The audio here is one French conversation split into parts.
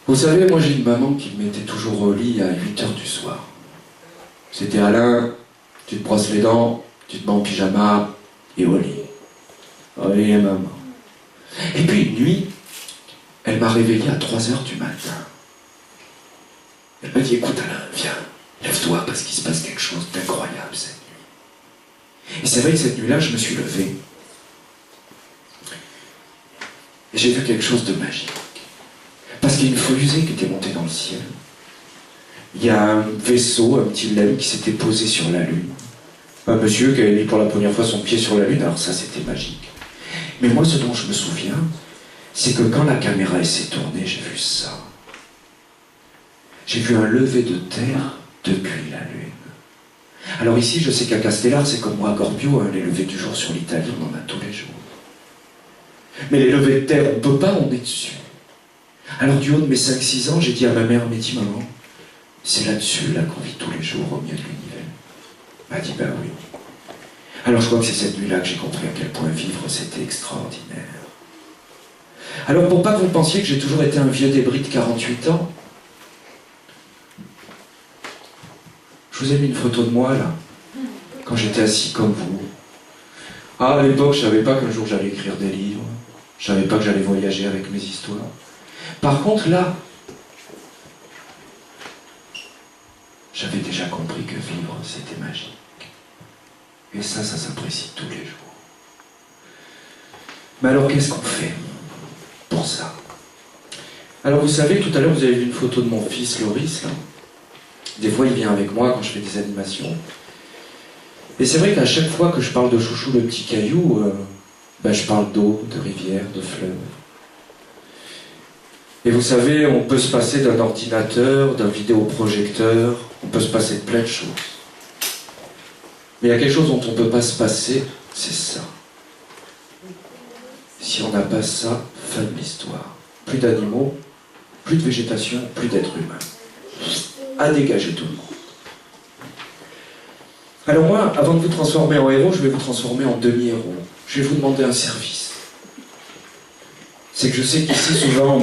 Vous savez, moi j'ai une maman qui me mettait toujours au lit à 8h du soir. C'était Alain, tu te brosses les dents, tu te mets en pyjama et au lit. Oui, maman. Et puis une nuit, elle m'a réveillé à 3h du matin. Elle m'a dit, écoute Alain, viens, lève-toi parce qu'il se passe quelque chose d'incroyable cette nuit. Et c'est vrai que cette nuit-là, je me suis levé. Et j'ai vu quelque chose de magique. Parce qu'il y a une fusée qui était montée dans le ciel. Il y a un vaisseau, un petit LEM qui s'était posé sur la Lune. Un monsieur qui avait mis pour la première fois son pied sur la Lune, alors ça c'était magique. Mais moi ce dont je me souviens, c'est que quand la caméra s'est tournée, j'ai vu ça. J'ai vu un lever de terre depuis la Lune. Alors ici, je sais qu'à Castellar, c'est comme moi à Corpio, hein, les levées du jour sur l'Italie, on en a tous les jours. Mais les levées de terre, on ne peut pas, on est dessus. Alors du haut de mes 5-6 ans, j'ai dit à ma mère, mais dis maman, c'est là-dessus là qu'on vit tous les jours au milieu de l'univers. Elle m'a dit, ben oui. Alors je crois que c'est cette nuit-là que j'ai compris à quel point vivre c'était extraordinaire. Alors pour pas que vous pensiez que j'ai toujours été un vieux débris de 48 ans, je vous ai mis une photo de moi là, quand j'étais assis comme vous. Ah, à l'époque, je savais pas qu'un jour j'allais écrire des livres, je savais pas que j'allais voyager avec mes histoires. Par contre là, j'avais déjà compris que vivre c'était magique. Et ça s'apprécie tous les jours. Mais alors qu'est-ce qu'on fait pour ça? Alors vous savez, tout à l'heure vous avez vu une photo de mon fils Loris là. Des fois il vient avec moi quand je fais des animations. Et c'est vrai qu'à chaque fois que je parle de Chouchou le petit caillou, je parle d'eau, de rivière, de fleuve. Et vous savez, on peut se passer d'un ordinateur, d'un vidéoprojecteur, on peut se passer de plein de choses. Mais il y a quelque chose dont on ne peut pas se passer, c'est ça. Si on n'a pas ça, fin de l'histoire. Plus d'animaux, plus de végétation, plus d'êtres humains. À dégager tout le monde. Alors moi, avant de vous transformer en héros, je vais vous transformer en demi-héros. Je vais vous demander un service. C'est que je sais qu'ici, souvent, on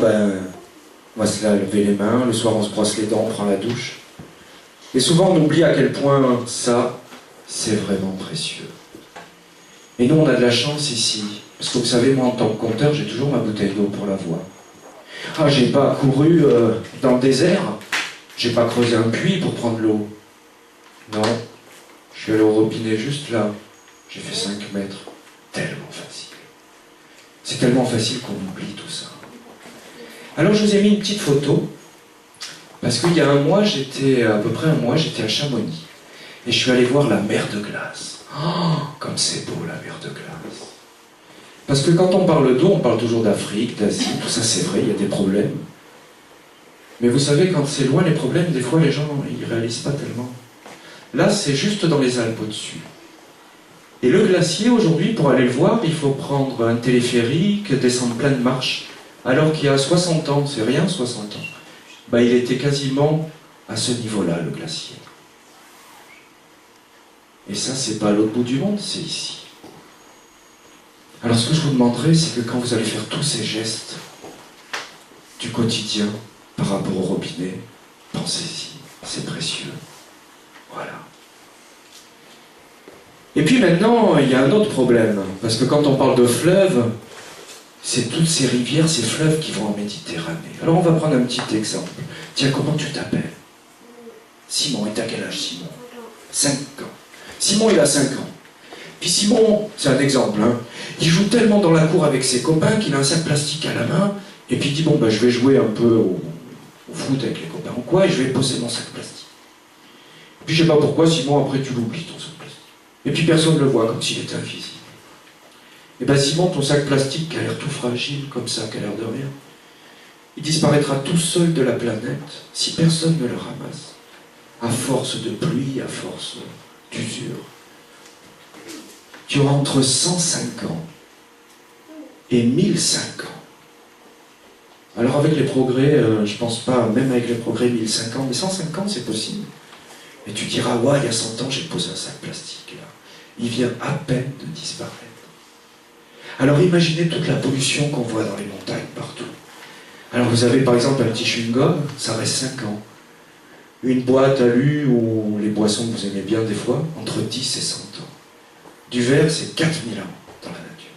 va se lever les mains, le soir on se brosse les dents, on prend la douche. Et souvent on oublie à quel point ça, c'est vraiment précieux. Et nous, on a de la chance ici. Parce que vous savez, moi, en tant que conteur, j'ai toujours ma bouteille d'eau pour la voix. Ah, j'ai pas couru dans le désert. J'ai pas creusé un puits pour prendre l'eau. Non. Je suis allé au robinet juste là. J'ai fait 5 mètres. Tellement facile. C'est tellement facile qu'on oublie tout ça. Alors, je vous ai mis une petite photo. Parce qu'il y a à peu près un mois, j'étais à Chamonix. Et je suis allé voir la mer de glace. Oh, comme c'est beau la mer de glace. Parce que quand on parle d'eau, on parle toujours d'Afrique, d'Asie, tout ça c'est vrai, il y a des problèmes. Mais vous savez, quand c'est loin les problèmes, des fois les gens, ils réalisent pas tellement. Là, c'est juste dans les Alpes au-dessus. Et le glacier, aujourd'hui, pour aller le voir, il faut prendre un téléphérique, descendre plein de marches. Alors qu'il y a 60 ans, c'est rien 60 ans, il était quasiment à ce niveau-là, le glacier. Et ça, c'est pas à l'autre bout du monde, c'est ici. Alors ce que je vous demanderai, c'est que quand vous allez faire tous ces gestes du quotidien par rapport au robinet, pensez-y, c'est précieux. Voilà. Et puis maintenant, il y a un autre problème, parce que quand on parle de fleuves, c'est toutes ces rivières, ces fleuves qui vont en Méditerranée. Alors on va prendre un petit exemple. Tiens, comment tu t'appelles? Simon, et t'as quel âge, Simon? 5 ans. Simon, il a 5 ans. Puis Simon, c'est un exemple, hein, il joue tellement dans la cour avec ses copains qu'il a un sac plastique à la main, et puis il dit, je vais jouer un peu au foot avec les copains ou quoi, et je vais poser mon sac plastique. Et puis je sais pas pourquoi, Simon, après tu l'oublies, ton sac plastique. Et puis personne ne le voit, comme s'il était invisible. Et Simon, ton sac plastique qui a l'air tout fragile, comme ça, qui a l'air de rien, il disparaîtra tout seul de la planète si personne ne le ramasse. À force de pluie, à force d'usure. Tu auras entre 105 ans et 1005 ans. Alors avec les progrès, je pense pas, même avec les progrès 1005 ans, mais 105 ans c'est possible. Et tu diras, ouais, il y a 100 ans j'ai posé un sac plastique là. Il vient à peine de disparaître. Alors imaginez toute la pollution qu'on voit dans les montagnes partout. Alors vous avez par exemple un petit chewing-gum, ça reste 5 ans. Une boîte à lu ou les boissons que vous aimez bien des fois, entre 10 et 100 ans. Du verre, c'est 4000 ans dans la nature.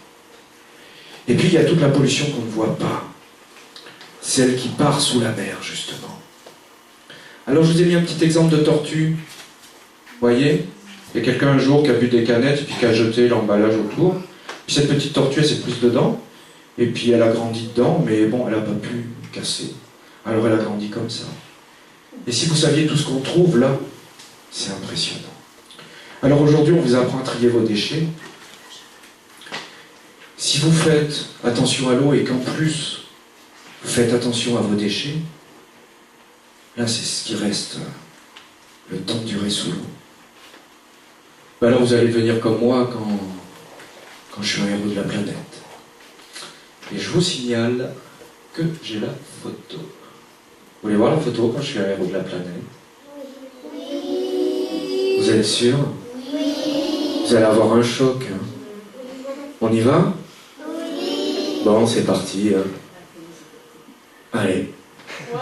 Et puis il y a toute la pollution qu'on ne voit pas. Celle qui part sous la mer, justement. Alors je vous ai mis un petit exemple de tortue. Vous voyez? Il y a quelqu'un un jour qui a bu des canettes et puis qui a jeté l'emballage autour. Puis cette petite tortue, elle s'est prise dedans. Et puis elle a grandi dedans, mais bon, elle n'a pas pu casser. Alors elle a grandi comme ça. Et si vous saviez tout ce qu'on trouve là, c'est impressionnant. Alors aujourd'hui, on vous apprend à trier vos déchets. Si vous faites attention à l'eau et qu'en plus, vous faites attention à vos déchets, là c'est ce qui reste le temps de durer sous l'eau. Ben alors vous allez devenir comme moi quand je suis un héros de la planète. Et je vous signale que j'ai la photo. Vous voulez voir la photo quand je suis un héros de la planète? Oui. Vous êtes sûr? Oui. Vous allez avoir un choc. Hein. On y va? Oui. Bon, c'est parti. Hein. Allez. Wow.